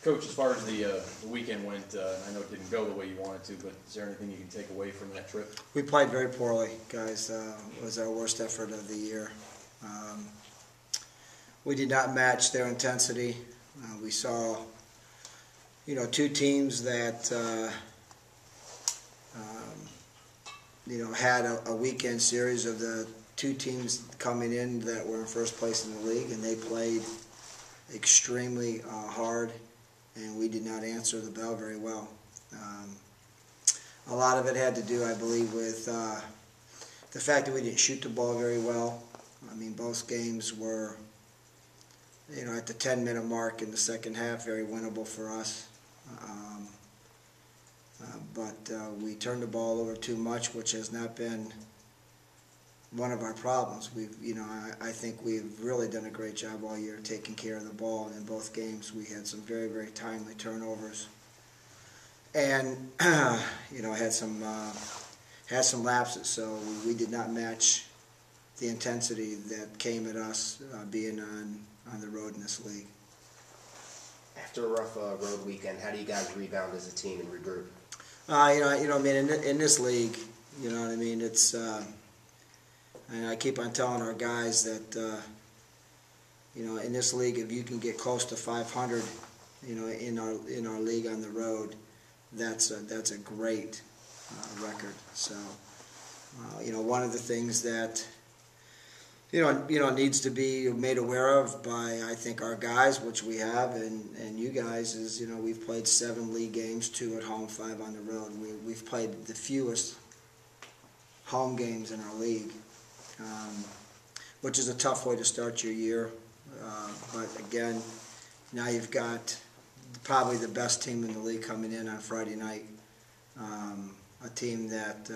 Coach, as far as the weekend went, I know it didn't go the way you wanted to, but is there anything you can take away from that trip? We played very poorly, guys. It was our worst effort of the year. We did not match their intensity. We saw, two teams that, had a weekend series of the two teams coming in that were in first place in the league, and they played extremely hard, and we did not answer the bell very well. A lot of it had to do, I believe, with the fact that we didn't shoot the ball very well. I mean, both games were, at the 10-minute mark in the second half, very winnable for us. But we turned the ball over too much, which has not been one of our problems. I think we've really done a great job all year taking care of the ball. And in both games, we had some very, very timely turnovers, and had some lapses. So we did not match the intensity that came at us being on the road in this league. After a rough road weekend, how do you guys rebound as a team and regroup? In this league, it's. And I keep on telling our guys that, in this league, if you can get close to 500, in our league on the road, that's a great record. So, one of the things that needs to be made aware of by, I think, our guys, which we have, and you guys, is we've played 7 league games, 2 at home, 5 on the road. We've played the fewest home games in our league. Which is a tough way to start your year. But again, now you've got probably the best team in the league coming in on Friday night. A team that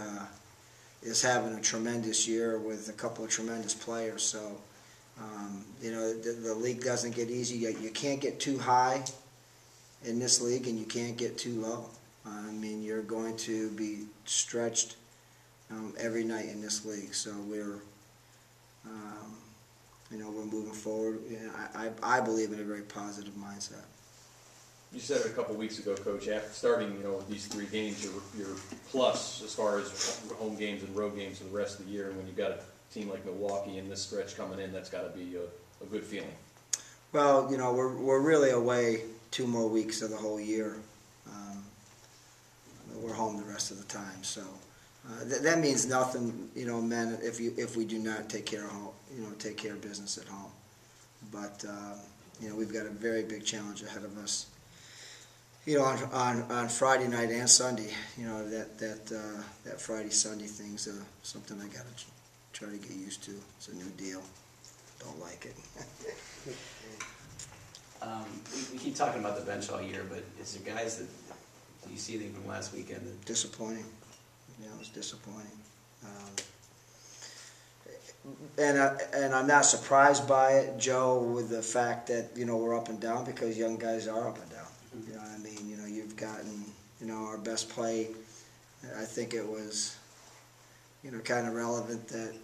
is having a tremendous year with a couple of tremendous players. So, the league doesn't get easy. You can't get too high in this league, and you can't get too low. You're going to be stretched every night in this league. So we're moving forward. I believe in a very positive mindset. You said it a couple weeks ago, Coach. After starting, with these 3 games, you're plus as far as home games and road games for the rest of the year. And when you've got a team like Milwaukee in this stretch coming in, that's got to be a good feeling. Well, we're really away 2 more weeks of the whole year. We're home the rest of the time, so. That means nothing, men, if we do not take care of home, take care of business at home. But we've got a very big challenge ahead of us. On Friday night and Sunday, that Friday Sunday thing's something I got to try to get used to. It's a new deal. Don't like it. We keep talking about the bench all year, but is there guys that do you see anything from last weekend? Disappointing. It was disappointing. And I'm not surprised by it, Joe, with the fact that, we're up and down, because young guys are up and down. Mm-hmm. You know what I mean? You've gotten, our best play. I think it was, kind of relevant that,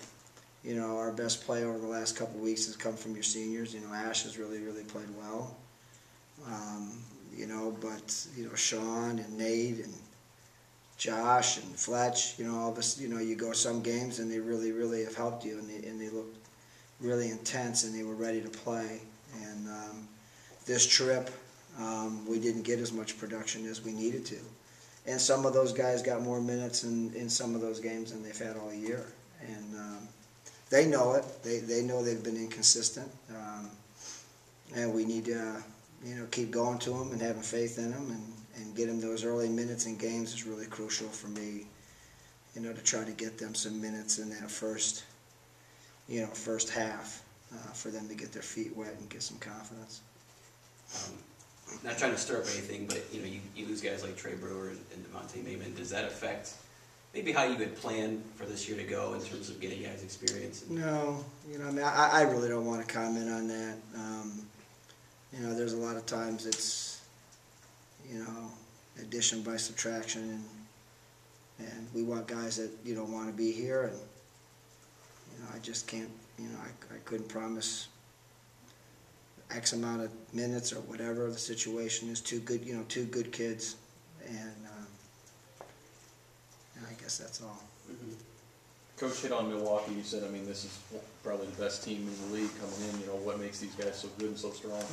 our best play over the last couple of weeks has come from your seniors. Ash has really, really played well. But, Sean and Nate and Josh and Fletch, all of us, you go some games and they really, really have helped you, and they look really intense, and they were ready to play. And this trip, we didn't get as much production as we needed to. And some of those guys got more minutes in some of those games than they've had all year. And they know it. They know they've been inconsistent. And we need to, keep going to them and having faith in them, and get them those early minutes in games is really crucial for me, to try to get them some minutes in that first half, for them to get their feet wet and get some confidence. Not trying to stir up anything, but you lose guys like Trey Brewer and Devontae Maven. Does that affect maybe how you had planned for this year to go in terms of getting guys experience? No, I really don't want to comment on that. There's a lot of times it's, addition by subtraction, and we want guys that want to be here, and I just can't, I couldn't promise X amount of minutes or whatever the situation is. Two good kids, and I guess that's all. Mm-hmm. Coach hit on Milwaukee. You said, I mean, this is probably the best team in the league coming in. You know, what makes these guys so good and so strong?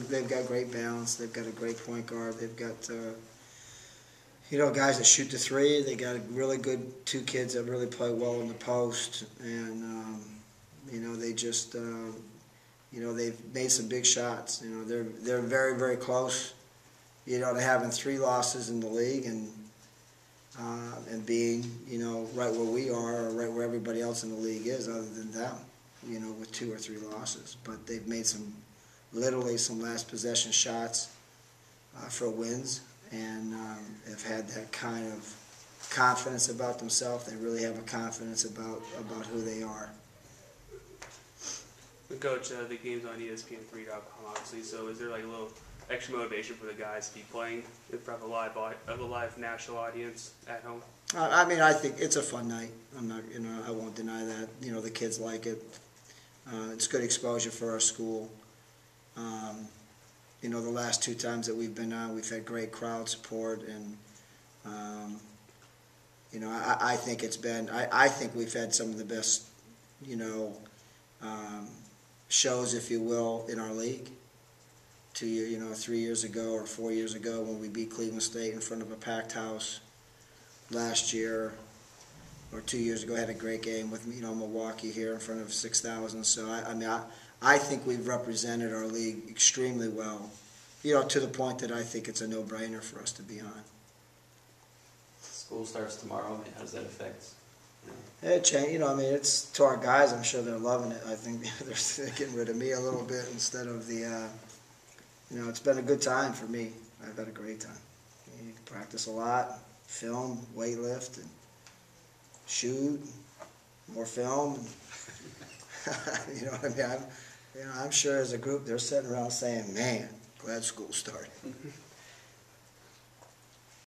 They've got great balance. They've got a great point guard. They've got guys that shoot the three. They got really good two kids that really play well in the post, and they just they've made some big shots. They're very, very close. To having 3 losses in the league and being right where we are or right where everybody else in the league is, other than them. With 2 or 3 losses, but they've made some last possession shots for wins, and have had that kind of confidence about themselves. They really have a confidence about who they are. Coach, the game's on ESPN3.com, obviously. So, is there like a little extra motivation for the guys to be playing in front of a live national audience at home? I think it's a fun night. I won't deny that. The kids like it. It's good exposure for our school. The last 2 times that we've been on, we've had great crowd support, and I think it's been. I think we've had some of the best, shows, if you will, in our league. 3 years ago or 4 years ago when we beat Cleveland State in front of a packed house. Last year, or 2 years ago, I had a great game with Milwaukee here in front of 6,000. So I think we've represented our league extremely well. To the point that I think it's a no-brainer for us to be on. School starts tomorrow. How does that affect? It changed. It's to our guys. I'm sure they're loving it. I think they're getting rid of me a little bit instead of the. It's been a good time for me. I've had a great time. You practice a lot, film, weight lift, and shoot, more film. I'm sure as a group they're sitting around saying, "Man, glad school started."